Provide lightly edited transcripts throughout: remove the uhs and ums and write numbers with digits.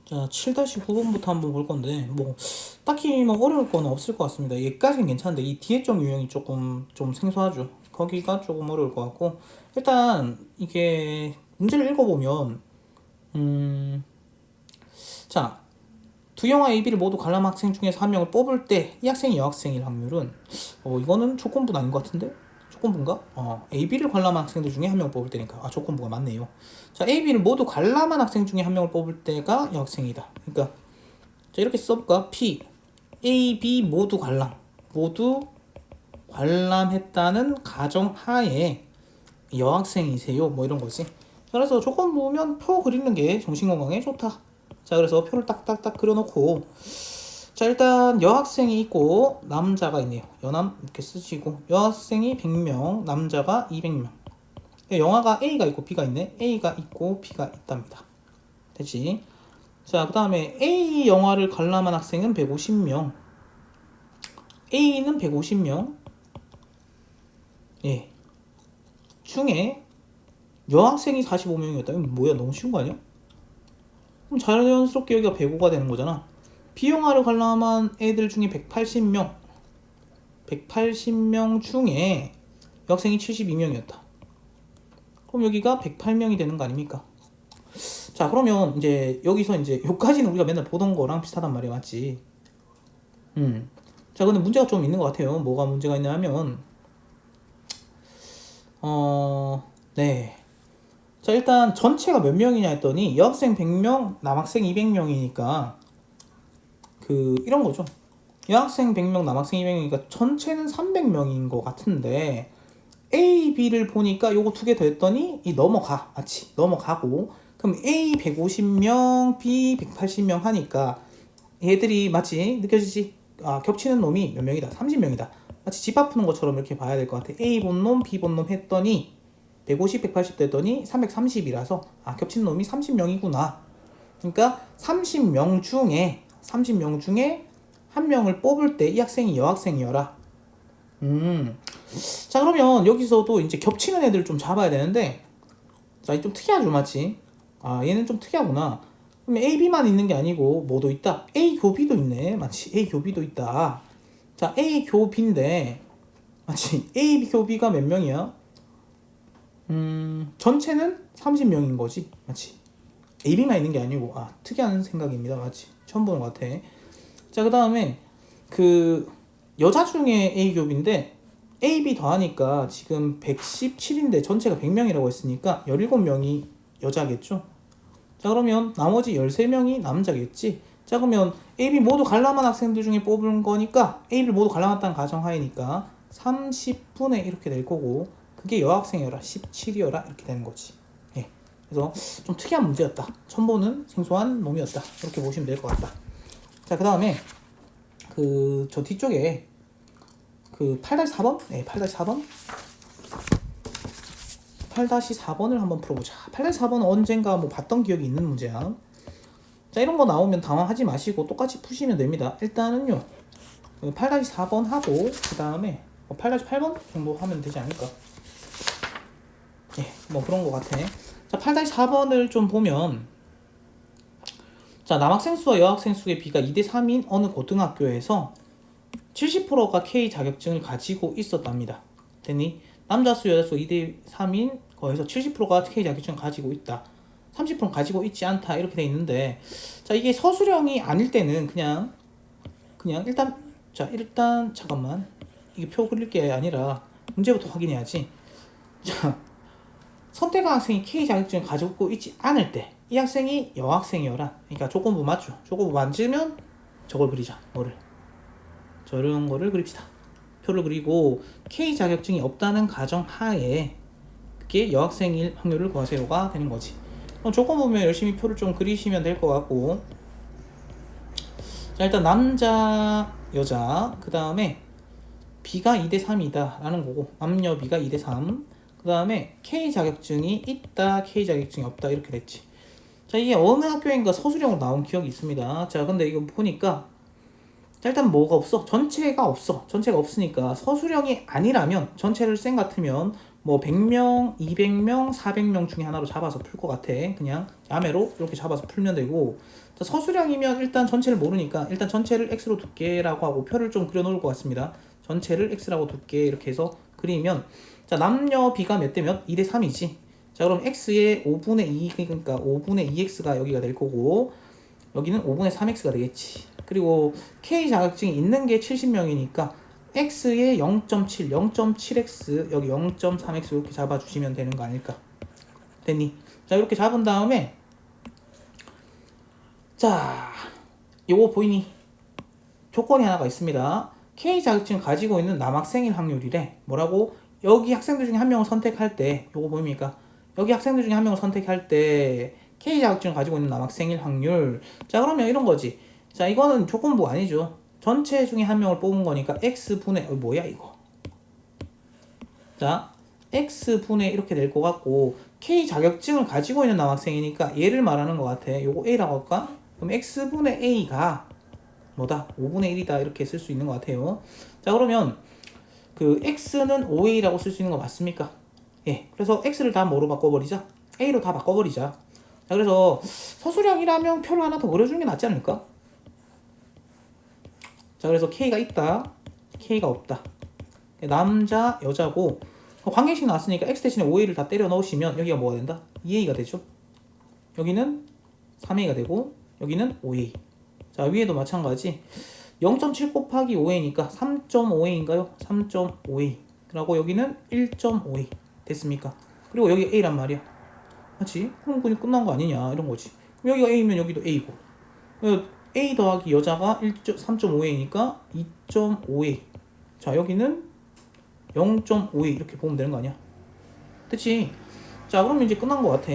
자, 7-9번부터 한번 볼 건데, 뭐, 딱히 뭐 어려울 건 없을 것 같습니다. 여기까지는 괜찮은데, 이 뒤에 쪽 유형이 조금 좀 생소하죠. 거기가 조금 어려울 것 같고, 일단, 이게, 문제를 읽어보면, 자, 두 영화 AB를 모두 관람 학생 중에서 한 명을 뽑을 때, 이 학생이 여학생일 확률은, 이거는 조건부는 아닌 것 같은데? 조건부인가? AB를 관람한 학생들 중에 한 명을 뽑을 때니까. 아, 조건부가 맞네요. 자, AB를 모두 관람한 학생 중에 한 명을 뽑을 때가 여학생이다. 그러니까, 자, 이렇게 써볼까? P, A, B 모두 관람. 모두 관람했다는 가정하에 여학생이세요. 뭐 이런 거지. 그래서 조건 보면 표 그리는 게 정신건강에 좋다. 자, 그래서 표를 딱딱딱 그려놓고, 자, 일단 여학생이 있고 남자가 있네요. 여남 이렇게 쓰시고, 여학생이 100명, 남자가 200명. 영화가 A가 있고 B가 있네. A가 있고 B가 있답니다. 됐지? 자, 그 다음에 A 영화를 관람한 학생은 150명. A는 150명. 예. 중에 여학생이 45명이었다. 이건 뭐야? 너무 쉬운 거 아니야? 그럼 자연스럽게 여기가 105가 되는 거잖아. B 영화를 관람한 애들 중에 180명. 180명 중에 여학생이 72명이었다. 그럼 여기가 108명이 되는 거 아닙니까? 자, 그러면 이제 여기서 이제 여기까지는 우리가 맨날 보던 거랑 비슷하단 말이야, 맞지? 자, 근데 문제가 좀 있는 것 같아요. 뭐가 문제가 있냐면, 네. 자, 일단 전체가 몇 명이냐 했더니 여학생 100명, 남학생 200명이니까 이런 거죠. 여학생 100명, 남학생 200명이니까 전체는 300명인 것 같은데 A, B를 보니까 요거 두 개 더 했더니 넘어가. 맞지? 넘어가고 그럼 A 150명, B 180명 하니까 얘들이 맞지? 느껴지지? 아, 겹치는 놈이 몇 명이다? 30명이다. 마치 집합 푸는 것처럼 이렇게 봐야 될 것 같아. A 본 놈, B 본 놈 했더니 150, 180 됐더니 330이라서 겹치는 놈이 30명이구나. 그러니까 30명 중에 한 명을 뽑을 때 이 학생이 여학생이어라. 자, 그러면 여기서도 이제 겹치는 애들 좀 잡아야 되는데, 자, 좀 특이하죠, 맞지? 아, 얘는 좀 특이하구나. 그럼 A, B만 있는 게 아니고 뭐도 있다? A 교비도 있네. 맞지? A 교비도 있다. 자, A 교비인데, 맞지? A 교비가 몇 명이야? 전체는 30명인 거지. 맞지? A, B만 있는 게 아니고, 특이한 생각입니다. 맞지? 처음 보는 것 같아. 자, 그 다음에 여자 중에 A 교비인데 A, B 더하니까 지금 117인데 전체가 100명이라고 했으니까 17명이 여자겠죠. 자, 그러면 나머지 13명이 남자겠지. 자, 그러면 A, B 모두 관람한 학생들 중에 뽑은 거니까 A를 모두 관람했다는 가정하에니까 30분의 이렇게 될 거고, 그게 여학생이어라 17이어라 이렇게 되는 거지. 예. 그래서 좀 특이한 문제였다. 처음 보는 생소한 놈이었다. 이렇게 보시면 될 것 같다. 자, 그 다음에 저 뒤쪽에 8-4번? 네, 8-4번? 8-4번을 한번 풀어보자. 8-4번은 언젠가 뭐 봤던 기억이 있는 문제야. 자, 이런 거 나오면 당황하지 마시고 똑같이 푸시면 됩니다. 일단은요, 8-4번 하고, 그 다음에 8-8번 정도 하면 되지 않을까? 예, 뭐 그런 거 같아. 자, 8-4번을 좀 보면, 자, 남학생 수와 여학생 수의 비가 2대3인 어느 고등학교에서 70%가 K 자격증을 가지고 있었답니다. 됐니? 남자 수, 여자 수 2대3인 거에서 70%가 K 자격증을 가지고 있다. 30%는 가지고 있지 않다. 이렇게 돼 있는데, 자, 이게 서술형이 아닐 때는 그냥 일단 잠깐만. 이게 표 그릴 게 아니라 문제부터 확인해야지. 자, 선택한 학생이 K 자격증을 가지고 있지 않을 때 이 학생이 여학생이어라. 그러니까 조건부 맞죠? 조건부 맞으면 저걸 그리자. 저런 거를 그립시다. 표를 그리고 K 자격증이 없다는 가정하에 그게 여학생일 확률을 구하세요가 되는 거지. 그럼 조건 보면 열심히 표를 좀 그리시면 될 것 같고, 자, 일단 남자, 여자, 그 다음에 B가 2대3이다 라는 거고, 남녀 B가 2대3, 그 다음에 K 자격증이 있다, K 자격증이 없다 이렇게 됐지. 자, 이게 어느 학교인가 서술형으로 나온 기억이 있습니다. 자, 근데 이거 보니까, 자, 일단 뭐가 없어? 전체가 없어. 전체가 없으니까 서술형이 아니라면, 전체를 쌩 같으면 뭐 100명, 200명, 400명 중에 하나로 잡아서 풀 것 같아. 그냥 야매로 이렇게 잡아서 풀면 되고, 자, 서술형이면 일단 전체를 모르니까 일단 전체를 x로 둘게라고 하고 표를 좀 그려놓을 것 같습니다. 전체를 x라고 둘게 이렇게 해서 그리면, 자, 남녀 비가 몇 대 몇? 2대 3이지. 자, 그럼 x의 5분의 2, 그러니까 5분의 2x가 여기가 될 거고, 여기는 5분의 3x가 되겠지. 그리고 K 자격증이 있는 게 70명이니까 x의 0.7, 0.7x, 여기 0.3x 이렇게 잡아주시면 되는 거 아닐까? 됐니? 자, 이렇게 잡은 다음에, 자, 요거 보이니? 조건이 하나가 있습니다. K 자격증을 가지고 있는 남학생일 확률이래. 뭐라고? 여기 학생들 중에 한 명을 선택할 때, 요거 보입니까? 여기 학생들 중에 한 명을 선택할 때 K 자격증을 가지고 있는 남학생일 확률. 자, 그러면 이런 거지. 자, 이거는 조건부 아니죠. 전체 중에 한 명을 뽑은 거니까 x분의 뭐야 이거. 자, x분의 이렇게 될 것 같고, K 자격증을 가지고 있는 남학생이니까 얘를 말하는 것 같아. 요거 a라고 할까? 그럼 x분의 a가 뭐다? 5분의 1이다 이렇게 쓸 수 있는 것 같아요. 자, 그러면 그 x는 5a라고 쓸 수 있는 거 맞습니까? 예, 그래서 x를 다 뭐로 바꿔버리자? a로 다 바꿔버리자. 자, 그래서 서술형이라면 표를 하나 더 그려주는 게 낫지 않을까? 자, 그래서 k가 있다, k가 없다. 남자, 여자고 관계식 나왔으니까 x 대신에 5a를 다 때려 넣으시면 여기가 뭐가 된다? 2a가 되죠. 여기는 3a가 되고 여기는 5a. 자, 위에도 마찬가지. 0.7 곱하기 5a니까 3.5a인가요? 3.5a. 그리고 여기는 1.5a. 됐습니까? 그리고 여기 a란 말이야. 맞지? 그럼 그냥 끝난 거 아니냐 이런 거지. 그럼 여기가 a면 여기도 a고. a 더하기 여자가 3.5a니까 2.5a. 자, 여기는 0.5a 이렇게 보면 되는 거 아니야? 그치? 자, 그러면 이제 끝난 거 같아.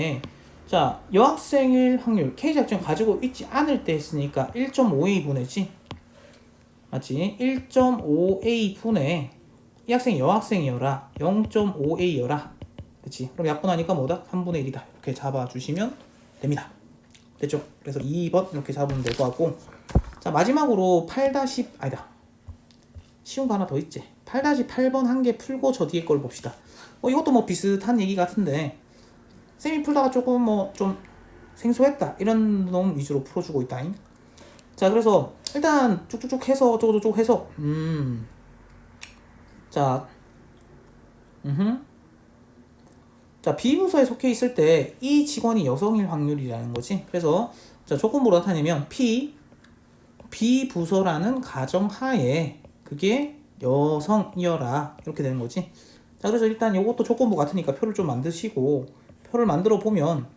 자, 여학생일 확률 K 자격증 가지고 있지 않을 때 했으니까 1.5a 분의지. 맞지? 1.5a 분의 이 학생이 여학생이어라. 0.5a여라. 그치? 그럼 약분하니까 뭐다? 3분의 1이다. 이렇게 잡아주시면 됩니다. 됐죠? 그래서 2번 이렇게 잡으면 될 것 같고, 자, 마지막으로 8- 아니다. 쉬운 거 하나 더 있지. 8-8번 한 개 풀고 저 뒤에 걸 봅시다. 이것도 뭐 비슷한 얘기 같은데 쌤이 풀다가 조금 뭐 좀 생소했다 이런 놈 위주로 풀어주고 있다잉. 자, 그래서 일단 쭉쭉쭉 해서 저거 해서 자, 자, B부서에 속해 있을 때 이 직원이 여성일 확률이라는 거지. 그래서 자, 조건부로 나타내면 B부서라는 가정하에 그게 여성이어라 이렇게 되는 거지. 자, 그래서 일단 이것도 조건부 같으니까 표를 좀 만드시고, 표를 만들어 보면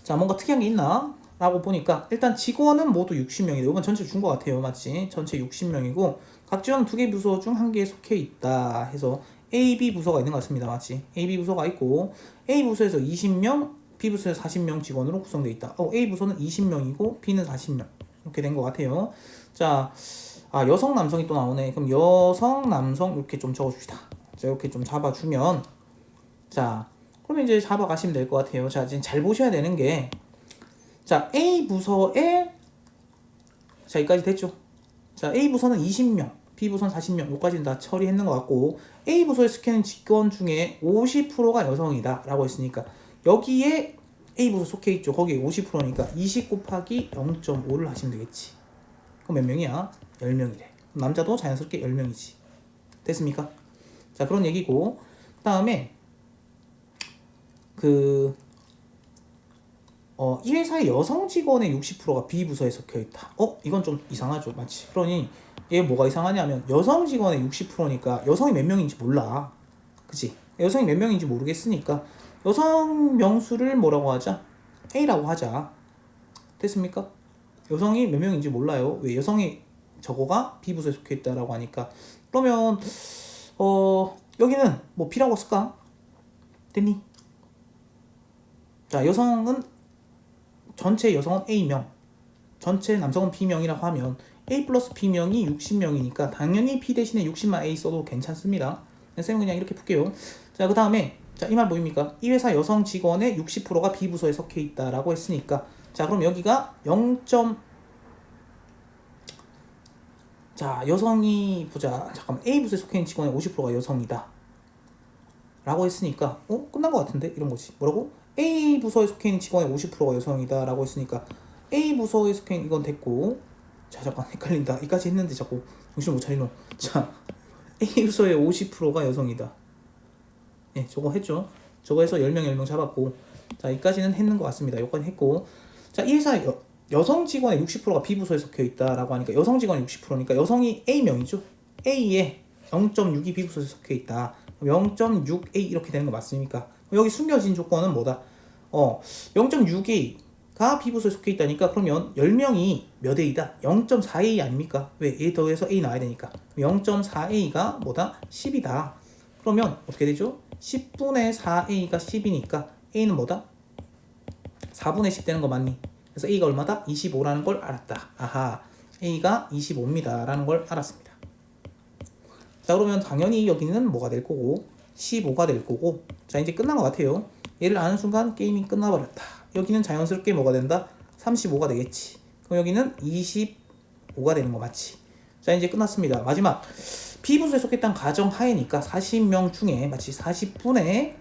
자, 뭔가 특이한 게 있나? 라고 보니까 일단 직원은 모두 60명이다. 이건 전체 준 것 같아요. 맞지? 전체 60명이고 각 지원 2개 부서 중 1개에 속해 있다 해서 A, B 부서가 있는 것 같습니다. 맞지? A, B 부서가 있고 A 부서에서 20명, B 부서에서 40명 직원으로 구성되어 있다. A 부서는 20명이고 B는 40명 이렇게 된 것 같아요. 자, 여성, 남성이 또 나오네. 그럼 여성, 남성 이렇게 좀 적어줍시다. 자, 이렇게 좀 잡아주면, 자, 그러면 이제 잡아가시면 될 것 같아요. 자, 지금 잘 보셔야 되는 게, 자, A 부서에, 자, 여기까지 됐죠? 자, A 부서는 20명, B 부서는 40명, 여기까지는 다 처리했는 것 같고, A 부서에 속해있는 직원 중에 50%가 여성이다 라고 했으니까, 여기에 A 부서 속해 있죠. 거기에 50%니까 20 곱하기 0.5를 하시면 되겠지. 그럼 몇 명이야? 10명이래. 남자도 자연스럽게 10명이지. 됐습니까? 자, 그런 얘기고, 그 다음에 이 회사의 여성 직원의 60%가 B 부서에 속해 있다. 이건 좀 이상하죠. 맞지? 그러니 얘 뭐가 이상하냐면 여성 직원의 60%니까 여성이 몇 명인지 몰라. 그치? 여성이 몇 명인지 모르겠으니까 여성 명수를 뭐라고 하자? A라고 하자. 됐습니까? 여성이 몇 명인지 몰라요. 왜? 여성이 저거가 B 부서에 속해 있다라고 하니까. 그러면 여기는 뭐 B라고 쓸까? 됐니? 자, 여성은 전체 여성은 A명, 전체 남성은 B명이라고 하면 A 플러스 B명이 60명이니까 당연히 B 대신에 60만 A 써도 괜찮습니다. 쌤은 그냥 이렇게 풀게요. 자, 그 다음에 자, 이 말 보입니까? 이 회사 여성 직원의 60%가 B 부서에 속해 있다라고 했으니까, 자, 그럼 여기가 0. 자, 여성이 보자. 잠깐만, A 부서에 속해 있는 직원의 50%가 여성이다. 라고 했으니까 끝난 것 같은데? 이런 거지. 뭐라고? A 부서에 속해 있는 직원의 50%가 여성이다 라고 했으니까 A 부서에 속해 있는 이건 됐고, 자 잠깐 헷갈린다. 여기까지 했는데 자꾸 정신을 못 차리노. 자, A 부서의 50%가 여성이다. 예, 저거 했죠. 저거 해서 10명 10명 잡았고, 자 여기까지는 했는 것 같습니다. 여기까지 했고, 자 이 회사 여성 직원의 60%가 B 부서에 속해 있다라고 하니까 여성 직원이 60%니까 여성이 A명이죠. A에 0.6이 B 부서에 속해 있다. 0.6A 이렇게 되는 거 맞습니까? 여기 숨겨진 조건은 뭐다? 0.6A가 B 부서에 속해 있다니까 그러면 10명이 몇 A다? 0.4A 아닙니까? 왜? A 더해서 A 나와야 되니까. 0.4A가 뭐다? 10이다. 그러면 어떻게 되죠? 10분의 4A가 10이니까 A는 뭐다? 4분의 10 되는 거 맞니? 그래서 A가 얼마다? 25라는 걸 알았다. 아하, A가 25입니다 라는 걸 알았습니다. 자, 그러면 당연히 여기는 뭐가 될 거고 15가 될 거고, 자 이제 끝난 것 같아요. 얘를 아는 순간 게임이 끝나버렸다. 여기는 자연스럽게 뭐가 된다? 35가 되겠지. 그럼 여기는 25가 되는 거 맞지? 자 이제 끝났습니다. 마지막 B부서에 속했던 가정 하에니까 40명 중에 마치 40분의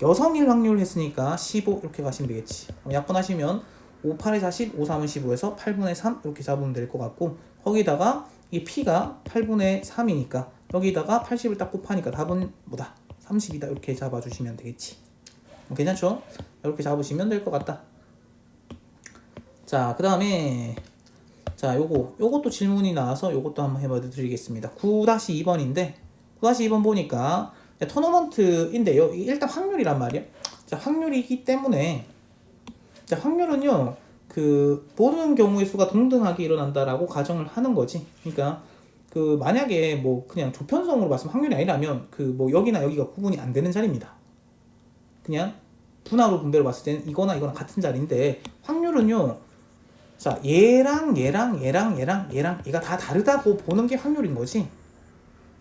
여성일 확률을 했으니까 15 이렇게 가시면 되겠지. 약분하시면 5, 8에 40, 5, 3은 15에서 8분의 3 이렇게 잡으면 될 것 같고, 거기다가 이 P가 8분의 3이니까 여기다가 80을 딱 곱하니까 답은 뭐다? 30이다. 이렇게 잡아주시면 되겠지. 괜찮죠? 이렇게 잡으시면 될 것 같다. 자, 그 다음에 자, 요것도 질문이 나와서 요것도 한번 해봐 드리겠습니다. 9-2번인데 9-2번 보니까 토너먼트인데요. 일단 확률이란 말이야. 자, 확률이기 때문에 자, 확률은요, 그 모든 경우의 수가 동등하게 일어난다라고 가정을 하는 거지. 그러니까 그 만약에 뭐 그냥 조편성으로 봤으면 확률이 아니라면 그 뭐 여기나 여기가 구분이 안 되는 자리입니다. 그냥 분하로 분배로 봤을 때는 이거나 같은 자리인데, 확률은요, 자 얘랑 얘가 다 다르다고 보는 게 확률인 거지.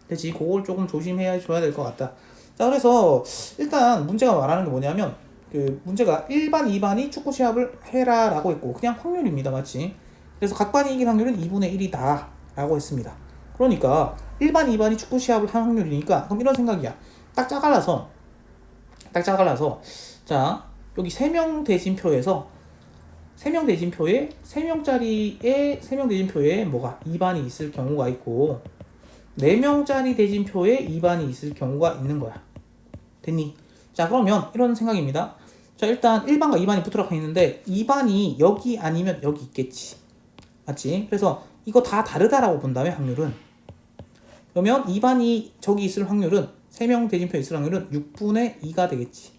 그렇지? 그걸 조금 조심해야 줘야 될 것 같다. 자, 그래서 일단 문제가 말하는 게 뭐냐면, 그 문제가 1반 2반이 축구 시합을 해라 라고 했고 그냥 확률입니다. 맞지? 그래서 각 반이 이긴 확률은 2분의 1이다 라고 했습니다. 그러니까 1반 2반이 축구 시합을 한 확률이니까 그럼 이런 생각이야. 딱 짜갈라서 자 여기 3명 대진표에서 3명 대진표에 3명짜리의 대진표에 뭐가 2반이 있을 경우가 있고 4명짜리 대진표에 2반이 있을 경우가 있는 거야. 됐니? 자, 그러면 이런 생각입니다. 자, 일단 1반과 2반이 붙으라고 했는데 2반이 여기 아니면 여기 있겠지. 맞지? 그래서 이거 다 다르다라고 본다면 확률은, 그러면 2반이 저기 있을 확률은 3명 대진표에 있을 확률은 6분의 2가 되겠지.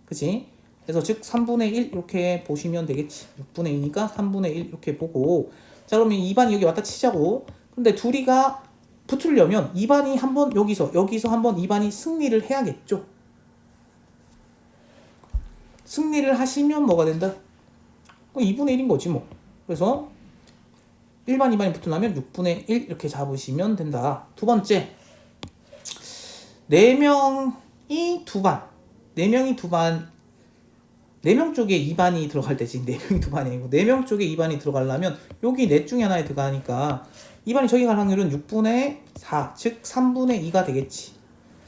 그치? 그래서 즉 3분의 1 이렇게 보시면 되겠지. 6분의 2니까 3분의 1 이렇게 보고, 자 그러면 2반이 여기 왔다 치자고. 근데 둘이가 붙으려면 2반이 한번 여기서 한번 2반이 승리를 해야겠죠. 승리를 하시면 뭐가 된다? 2분의 1인 거지 뭐. 그래서 1반 2반이 붙으려면 6분의 1 이렇게 잡으시면 된다. 두 번째, 4명이 두 반 4명 쪽에 2반이 들어갈 때지. 4명이 두 반이 아니고 4명 쪽에 2반이 들어가려면 여기 넷 중에 하나에 들어가니까 2반이 저기 갈 확률은 6분의 4, 즉 3분의 2가 되겠지.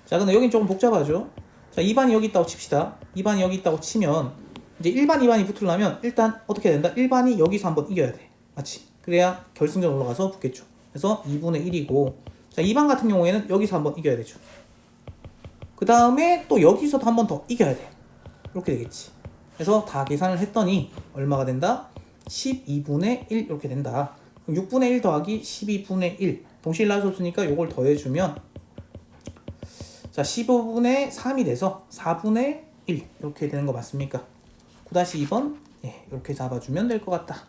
자, 근데 여긴 조금 복잡하죠. 자, 2반이 여기 있다고 칩시다. 2반이 여기 있다고 치면 이제 1반, 2반이 붙으려면 일단 어떻게 된다? 1반이 여기서 한번 이겨야 돼. 맞지? 그래야 결승전 올라가서 붙겠죠. 그래서 2분의 1이고, 자, 2반 같은 경우에는 여기서 한번 이겨야 되죠. 그 다음에 또 여기서도 한번 더 이겨야 돼. 이렇게 되겠지. 그래서 다 계산을 했더니 얼마가 된다? 12분의 1 이렇게 된다. 6분의 1 더하기 12분의 1 동시에 일어날 수 없으니까 이걸 더해주면 자 15분의 3이 돼서 4분의 1 이렇게 되는 거 맞습니까? 9-2번 이렇게 잡아주면 될 것 같다.